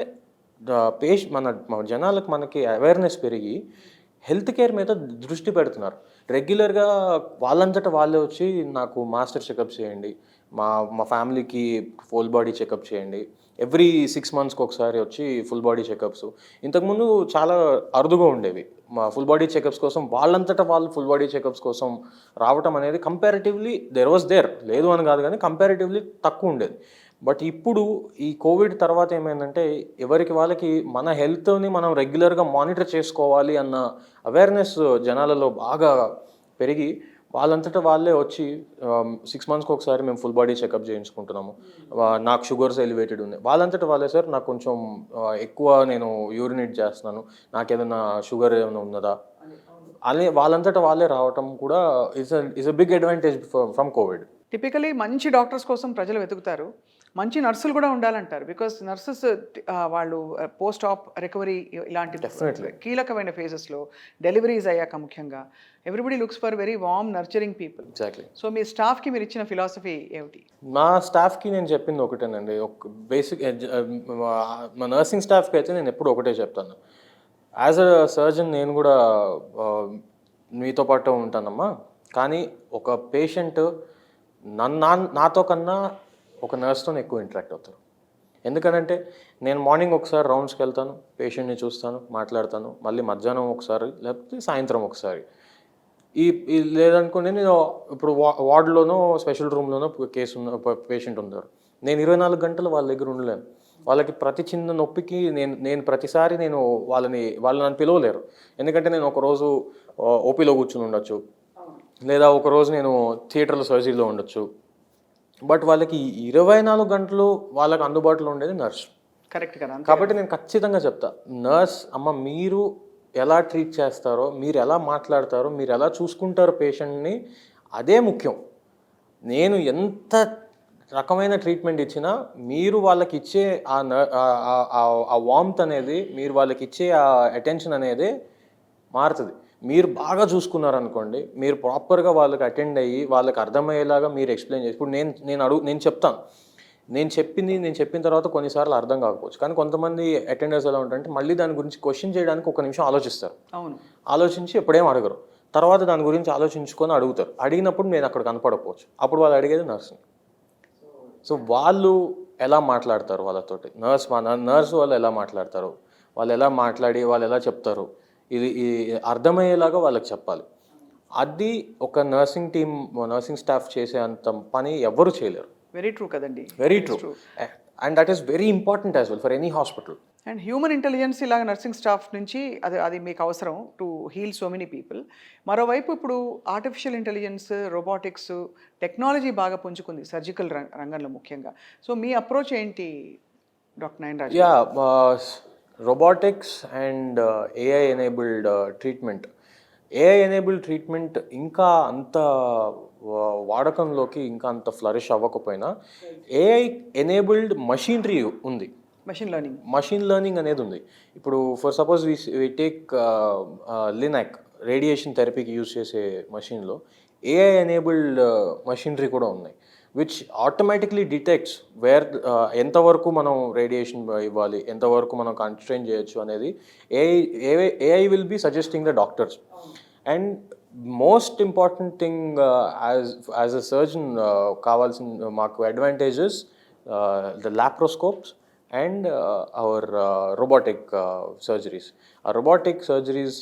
మన జనాలకు మనకి అవేర్నెస్ పెరిగి హెల్త్ కేర్ మీద దృష్టి పెడుతున్నారు. రెగ్యులర్గా వాళ్ళంతటా వాళ్ళే వచ్చి నాకు మాస్టర్ చెకప్ చేయండి, మా ఫ్యామిలీకి ఫుల్ బాడీ చెకప్ చేయండి, ఎవ్రీ 6 monthsకి ఒకసారి వచ్చి ఫుల్ బాడీ చెకప్స్. ఇంతకుముందు చాలా అరుదుగా ఉండేవి మా ఫుల్ బాడీ చెకప్స్ కోసం, వాళ్ళంతటా వాళ్ళు ఫుల్ బాడీ చెకప్స్ కోసం రావటం అనేది కంపారిటివ్లీ దేర్ లేదు అని కాదు కానీ కంపారిటివ్లీ తక్కువ ఉండేది. బట్ ఇప్పుడు ఈ కోవిడ్ తర్వాత ఏమైందంటే ఎవరికి వాళ్ళకి మన హెల్త్ని మనం రెగ్యులర్గా మానిటర్ చేసుకోవాలి అన్న అవేర్నెస్ జనాలలో బాగా పెరిగి వాళ్ళంతటా వాళ్ళే వచ్చి 6 monthsకి ఒకసారి మేము ఫుల్ బాడీ చెకప్ చేయించుకుంటున్నాము, నాకు షుగర్స్ ఎలివేటెడ్ ఉంది, వాళ్ళంతటా వాళ్ళే సార్ నాకు కొంచెం ఎక్కువ నేను యూరినేట్ చేస్తున్నాను, నాకు ఏదైనా షుగర్ ఏమైనా ఉన్నదా అని వాళ్ళంతటా వాళ్ళే రావటం కూడా is a big advantage from Covid. Typically మంచి డాక్టర్స్ కోసం ప్రజలు వెతుకుతారు, మంచి నర్సులు కూడా ఉండాలంటారు. బికాస్ నర్సెస్ వాళ్ళు పోస్ట్ ఆప్ రికవరీ ఇలాంటి కీలకమైన ఫేజెస్లో డెలివరీస్ అయ్యాక ముఖ్యంగా everybody looks for very warm nurturing people. Exactly. So మీ స్టాఫ్కి మీరు ఇచ్చిన ఫిలాసఫీ ఏమిటి? మా స్టాఫ్కి నేను చెప్పింది ఒకటేనండి, ఒక బేసిక్ మా నర్సింగ్ స్టాఫ్కి అయితే నేను ఎప్పుడు ఒకటే చెప్తాను. యాజ్ అ సర్జన్ నేను కూడా మీతో పాటు ఉంటానమ్మా, కానీ ఒక పేషెంట్ నాతో కన్నా ఒక నర్స్తో ఎక్కువ ఇంటరాక్ట్ అవుతారు. ఎందుకనంటే నేను మార్నింగ్ ఒకసారి రౌండ్స్కి వెళ్తాను, పేషెంట్ని చూస్తాను, మాట్లాడతాను, మళ్ళీ మధ్యాహ్నం ఒకసారి లేకపోతే సాయంత్రం ఒకసారి. లేదనుకోండి నేను ఇప్పుడు వార్డులోనో స్పెషల్ రూమ్లోనో పేషెంట్ ఉన్నారు, నేను 24 గంటలు వాళ్ళ దగ్గర ఉండలేను. వాళ్ళకి ప్రతి చిన్న నొప్పికి నేను ప్రతిసారి వాళ్ళని పిలవలేరు. ఎందుకంటే నేను ఒకరోజు ఓపీలో కూర్చుని ఉండొచ్చు, లేదా ఒకరోజు నేను థియేటర్లో సర్జరీలో ఉండొచ్చు. బట్ వాళ్ళకి 24 గంటలు వాళ్ళకి అందుబాటులో ఉండేది నర్స్. కరెక్ట్ కదా. కాబట్టి నేను ఖచ్చితంగా చెప్తా, నర్స్ అమ్మ మీరు ఎలా ట్రీట్ చేస్తారో, మీరు ఎలా మాట్లాడతారో, మీరు ఎలా చూసుకుంటారో పేషెంట్ని, అదే ముఖ్యం. నేను ఎంత రకమైన ట్రీట్మెంట్ ఇచ్చినా మీరు వాళ్ళకి ఇచ్చే ఆ వార్మ్త్ అనేది, మీరు వాళ్ళకి ఇచ్చే ఆ అటెన్షన్ అనేది మారుతుంది. మీరు బాగా చూసుకున్నారనుకోండి, మీరు ప్రాపర్గా వాళ్ళకి అటెండ్ అయ్యి వాళ్ళకి అర్థమయ్యేలాగా మీరు ఎక్స్ప్లెయిన్ చేసి, ఇప్పుడు నేను చెప్తాను, నేను చెప్పిన తర్వాత కొన్నిసార్లు అర్థం కాకపోవచ్చు, కానీ కొంతమంది అటెండర్స్ ఎలా ఉంటారంటే మళ్ళీ దాని గురించి క్వశ్చన్ చేయడానికి ఒక నిమిషం ఆలోచిస్తారు. అవును, ఆలోచించి ఎప్పుడేం అడగరు, తర్వాత దాని గురించి ఆలోచించుకొని అడుగుతారు. అడిగినప్పుడు నేను అక్కడ కనపడకపోవచ్చు, అప్పుడు వాళ్ళు అడిగేది నర్స్ని. సో వాళ్ళు ఎలా మాట్లాడతారు వాళ్ళతోటి, నర్స్ వాళ్ళు ఎలా మాట్లాడతారు, వాళ్ళు ఎలా మాట్లాడి వాళ్ళు ఎలా చెప్తారు, ఇది అర్థమయ్యేలాగా వాళ్ళకి చెప్పాలి. అది ఒక నర్సింగ్ స్టాఫ్ చేసే అంత పని ఎవ్వరు చేయలేరు. వెరీ ట్రూ కదండి. Very true. And that is very important as well for any hospital. And human intelligence ఇలాగ నర్సింగ్ స్టాఫ్ నుంచి అది మీకు అవసరం to heal so many people. మరోవైపు ఇప్పుడు ఆర్టిఫిషియల్ ఇంటెలిజెన్స్, రోబోటిక్స్ టెక్నాలజీ బాగా పుంజుకుంది సర్జికల్ రంగంలో ముఖ్యంగా. సో మీ అప్రోచ్ ఏంటి doctor Nayanraj? Yeah, robotics and AI enabled treatment. AI enabled treatment ఇంకా అంత వాడకంలోకి ఇంకా అంత ఫ్లరిష్ అవ్వకపోయినా ఏఐ ఎనేబుల్డ్ మషీనరీ ఉంది, మషిన్ లెర్నింగ్ అనేది ఉంది. ఇప్పుడు for suppose we take linac radiation థెరపీకి యూజ్ చేసే మషిన్లో ఏఐ ఎనేబుల్డ్ మషినరీ కూడా ఉన్నాయి, విచ్ ఆటోమేటిక్లీ డిటెక్ట్స్ వేర్ ఎంతవరకు మనం రేడియేషన్ ఇవ్వాలి, ఎంతవరకు మనం కన్స్ట్రైన్ చేయొచ్చు అనేది AI will be suggesting the doctors. And most important thing as a surgeon కావాల్సిన మాకు advantages the laparoscopes and our robotic surgeries. Our robotic surgeries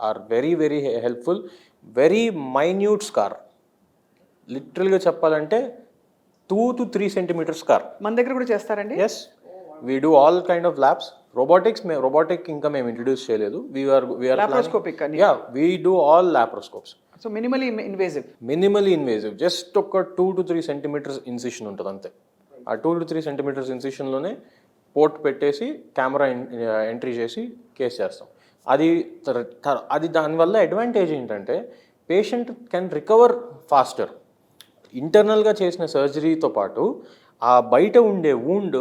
are very, very helpful. Very minute scar. Literally చెప్పాలంటే 2 to 3 centimeter scar. మన దగ్గర కూడా చేస్తారండి? Yes, we do all kind of labs. Robotic ఇంకా మేము ఇంట్రడ్యూస్ చేయలేదు. We are laparoscopic అని. Yeah, we do all laparoscopes. So minimally invasive. Just ఒక 2 to 3 centimeters incision ఉంటుంది అంతే. ఆ 2 to 3 centimeters ఇన్సిషన్లోనే పోర్ట్ పెట్టేసి కెమెరా ఎంట్రీ చేసి కేసు చేస్తాం. అది దానివల్ల అడ్వాంటేజ్ ఏంటంటే పేషెంట్ కెన్ రికవర్ ఫాస్టర్. ఇంటర్నల్గా చేసిన సర్జరీతో పాటు ఆ బయట ఉండే వూండ్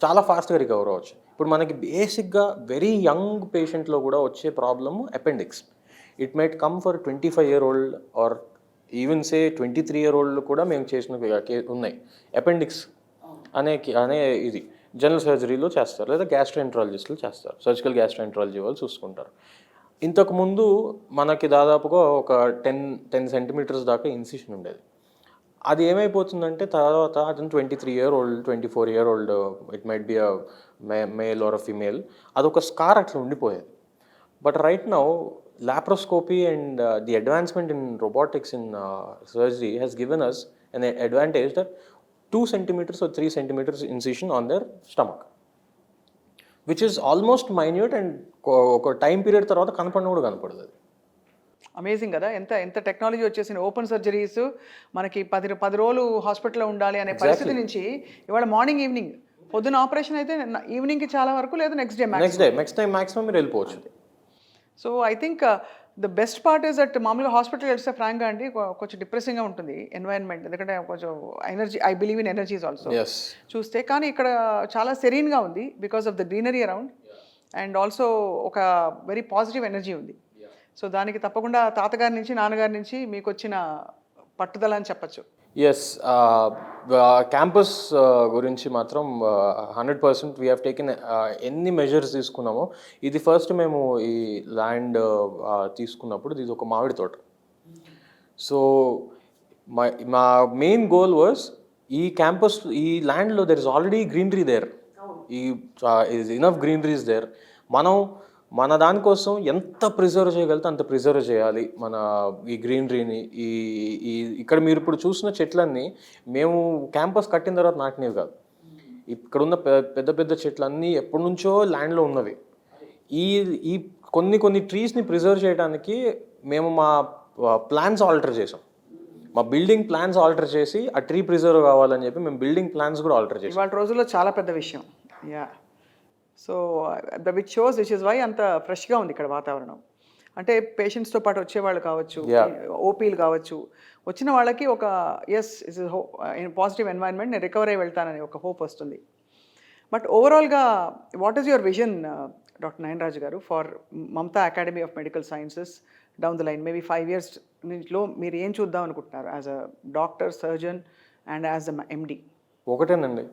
చాలా ఫాస్ట్గా రికవర్ అవ్వచ్చు. ఇప్పుడు మనకి బేసిక్గా వెరీ యంగ్ పేషెంట్లో కూడా వచ్చే problem appendix. It might come for 25-year-old or even say 23-year-old కూడా మేము చేసిన ఉన్నాయి. అపెండిక్స్ అనే ఇది జనరల్ సర్జరీలో చేస్తారు, లేదా గ్యాస్ట్రోఎంట్రాలజిస్టులు చేస్తారు, సర్జికల్ గ్యాస్ట్రోఎంట్రాలజీ వాళ్ళు చూసుకుంటారు. ఇంతకుముందు మనకి దాదాపుగా ఒక 10 centimeters దాకా ఇన్సిషన్ ఉండేది. అది ఏమైపోతుందంటే తర్వాత అతను 23-year-old 24-year-old it might be a male or a female, అదొక స్కార్ అట్లా ఉండిపోయేది. But right now laparoscopy and the advancement in robotics in surgery has given us an advantage that 2 centimeters or 3 centimeters incision on their stomach, which is almost minute and ఒక టైం పీరియడ్ తర్వాత కనపడిన కూడా కనపడదు. అది అమేజింగ్ కదా. ఎంత టెక్నాలజీ వచ్చేసింది. ఓపెన్ సర్జరీస్ మనకి 10 రోజులు హాస్పిటల్లో ఉండాలి అనే పరిస్థితి నుంచి ఇవాళ మార్నింగ్ ఈవినింగ్, పొద్దున ఆపరేషన్ అయితే ఈవినింగ్కి చాలా వరకు, లేదా నెక్స్ట్ డే మ్యాక్సిమం మీరు వెళ్ళిపోవచ్చు. So I think the best part is that మామూలుగా హాస్పిటల్ వెళ్తే ఫ్రాంక్గా అండి కొంచెం డిప్రెసింగ్గా ఉంటుంది ఎన్వైరన్మెంట్, ఎందుకంటే కొంచెం energy, I believe in energies also చూస్తే. కానీ ఇక్కడ చాలా సెరీన్గా ఉంది because of the greenery around, and also ఒక వెరీ పాజిటివ్ ఎనర్జీ ఉంది. సో దానికి తప్పకుండా తాతగారి నుంచి నాన్నగారి నుంచి మీకు వచ్చిన పట్టుదల అని చెప్పచ్చు. ఎస్, క్యాంపస్ గురించి మాత్రం 100% వీ హ్యావ్ టేకెన్ ఎన్ని మెజర్స్ తీసుకున్నామో. ఇది ఫస్ట్ మేము ఈ ల్యాండ్ తీసుకున్నప్పుడు ఇది ఒక మామిడి తోట. సో మా మెయిన్ గోల్ వాజ్ ఈ క్యాంపస్, ఈ ల్యాండ్లో there is already greenery there, is enough greenery is there. మన దానికోసం ఎంత ప్రిజర్వ్ చేయగలితే అంత ప్రిజర్వ్ చేయాలి మన ఈ గ్రీనరీని. ఇక్కడ మీరు ఇప్పుడు చూసిన చెట్లన్నీ మేము క్యాంపస్ కట్టిన తర్వాత నాటినవి కాదు. ఇక్కడున్న పెద్ద పెద్ద చెట్లన్నీ ఎప్పటి నుంచో ల్యాండ్లో ఉన్నవి. ఈ కొన్ని ట్రీస్ని ప్రిజర్వ్ చేయడానికి మేము మా ప్లాన్స్ ఆల్టర్ చేసాం. మా బిల్డింగ్ ప్లాన్స్ ఆల్టర్ చేసి ఆ ట్రీ ప్రిజర్వ్ కావాలని చెప్పి మేము బిల్డింగ్ ప్లాన్స్ కూడా ఆల్టర్ చేసాం. ఇవాళ రోజుల్లో చాలా పెద్ద విషయం. Yeah. So which shows which is why అంత ఫ్రెష్గా ఉంది ఇక్కడ వాతావరణం. అంటే పేషెంట్స్తో పాటు వచ్చేవాళ్ళు కావచ్చు, ఓపీలు కావచ్చు, వచ్చిన వాళ్ళకి ఒక ఎస్ ఇస్ పాజిటివ్ ఎన్వైరన్మెంట్, నేను రికవర్ అయ్యి వెళ్తానని ఒక హోప్ వస్తుంది. బట్ ఓవరాల్గా what is your vision doctor Nayanaraju garu for Mamata academy of medical Sciences down the line, maybe 5 years లో మీరు ఏం చూద్దాం అనుకుంటున్నారు as a doctor, surgeon and as a MD? ఒకటేనండి,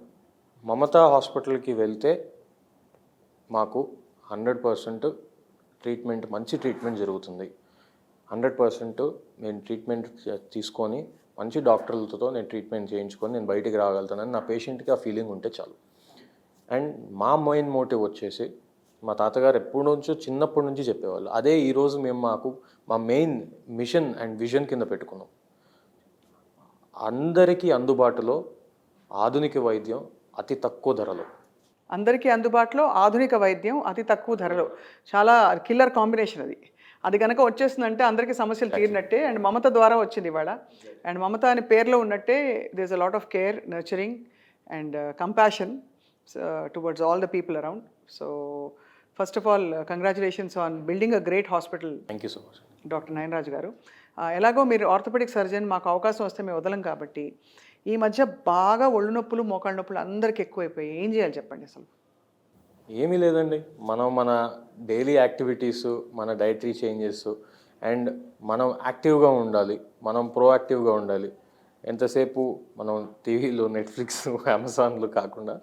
మమతా హాస్పిటల్కి వెళ్తే మాకు 100% ట్రీట్మెంట్, మంచి ట్రీట్మెంట్ జరుగుతుంది. 100% నేను ట్రీట్మెంట్ తీసుకొని మంచి డాక్టర్లతో నేను ట్రీట్మెంట్ చేయించుకొని నేను బయటికి రాగలుగుతానని నా పేషెంట్కి ఆ ఫీలింగ్ ఉంటే చాలు. అండ్ మా మెయిన్ మోటివ్ వచ్చేసి, మా తాతగారు ఎప్పటి నుంచో చిన్నప్పటి నుంచి చెప్పేవాళ్ళు, అదే ఈరోజు మేము మా మెయిన్ మిషన్ అండ్ విజన్ కింద పెట్టుకున్నాం. అందరికీ అందుబాటులో ఆధునిక వైద్యం అతి తక్కువ ధరలో. అందరికీ అందుబాటులో ఆధునిక వైద్యం అతి తక్కువ ధరలో, చాలా కిల్లర్ కాంబినేషన్ అది. అది కనుక వచ్చేసిందంటే అందరికీ సమస్యలు తీరినట్టే. అండ్ మమత ద్వారా వచ్చింది ఇవాళ. అండ్ మమత అనే పేరులో ఉన్నట్టే there is a lot of care, nurturing and compassion towards all the people around. So first of all congratulations on building a great hospital. Thank you so much doctor Nayanaraju garu. ఎలాగో మీరు ఆర్థోపెడిక్ సర్జన్, మాకు అవకాశం వస్తే మేము వదలం కాబట్టి, ఈ మధ్య బాగా ఒళ్ళు నొప్పులు, మోకాళ్ళ నొప్పులు అందరికి ఎక్కువైపోయి ఏం చేయాలి చెప్పండి అసలు? ఏమీ లేదండి, మన డైలీ యాక్టివిటీస్, మన డైటరీ చేంజెస్ అండ్ మనం యాక్టివ్గా ఉండాలి, మనం ప్రోయాక్టివ్గా ఉండాలి. ఎంతసేపు మనం టీవీలో, నెట్ఫ్లిక్స్, అమెజాన్లు కాకుండా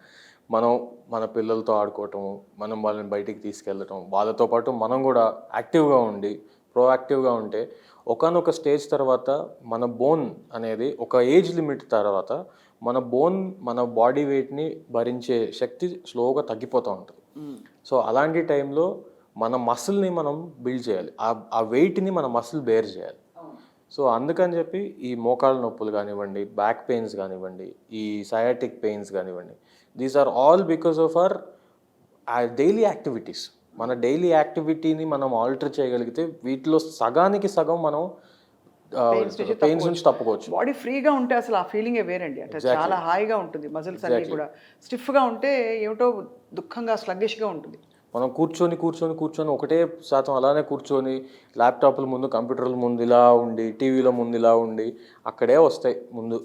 మన పిల్లలతో ఆడుకోవటము, మనం వాళ్ళని బయటికి తీసుకెళ్ళటం, వాళ్ళతో పాటు మనం కూడా యాక్టివ్గా ఉండి ప్రోయాక్టివ్గా ఉంటే ఒకానొక స్టేజ్ తర్వాత మన బోన్ అనేది ఒక ఏజ్ లిమిట్ తర్వాత మన బాడీ వెయిట్ని భరించే శక్తి స్లోగా తగ్గిపోతూ ఉంటుంది. సో అలాంటి టైంలో మన మసిల్ని మనం బిల్డ్ చేయాలి, ఆ వెయిట్ని మన మసిల్ బేర్ చేయాలి. సో అందుకని చెప్పి ఈ మోకాళ్ళ నొప్పులు కానివ్వండి, బ్యాక్ పెయిన్స్ కానివ్వండి, ఈ సయాటిక్ పెయిన్స్ కానివ్వండి, these are all because of our daily activities. మన డైలీ యాక్టివిటీని మనం ఆల్టర్ చేయగలిగితే వీటిలో సగానికి సగం మనం పెయిన్స్ నుంచి తప్పుకోవచ్చు. బాడీ ఫ్రీగా ఉంటే అసలు ఆ ఫీలింగే వేరండి. అంటే చాలా హాయిగా ఉంటుంది. మజిల్స్ అన్నీ కూడా స్టిఫ్గా ఉంటే ఏమిటో దుఃఖంగా, స్లగ్గిష్గా ఉంటుంది. మనం కూర్చొని ఒకటే శాతం అలానే కూర్చొని ల్యాప్టాప్ల ముందు, కంప్యూటర్ల ముందు ఇలా ఉండి, టీవీల ముందు ఇలా ఉండి అక్కడే వస్తాయి ముందు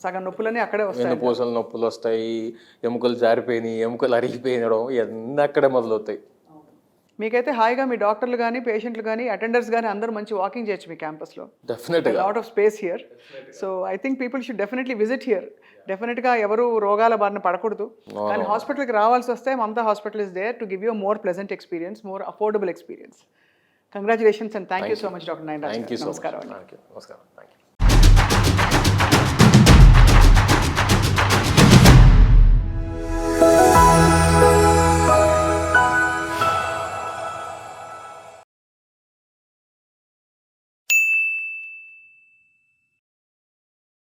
సగం నొప్పులన్నీ అక్కడే వస్తాయి. వెన్నుపూసల నొప్పులు వస్తాయి, ఎముకలు జారిపోయినాయి, ఎముకలు అరిగిపోయినడం ఇవన్నీ అక్కడే మొదలవుతాయి. మీకైతే హాయిగా మీ డాక్టర్లు కానీ, పేషెంట్లు కానీ, అటెండర్స్ కానీ అందరూ మంచి వాకింగ్ చేయొచ్చు మీ క్యాంపస్లో. డెఫినెట్గా lot of space here. So I think people should definitely visit here. డెఫినెట్గా ఎవరు రోగాల బారిన పడకూడదు. కానీ హాస్పిటల్కి రావాల్సి వస్తే Mamata hospital is there to give you more pleasant experience, more affordable experience. Congratulations and thank you so much doctor Nayanaraju. Thank you so much. నమస్కారం. నమస్కారం. Thank you.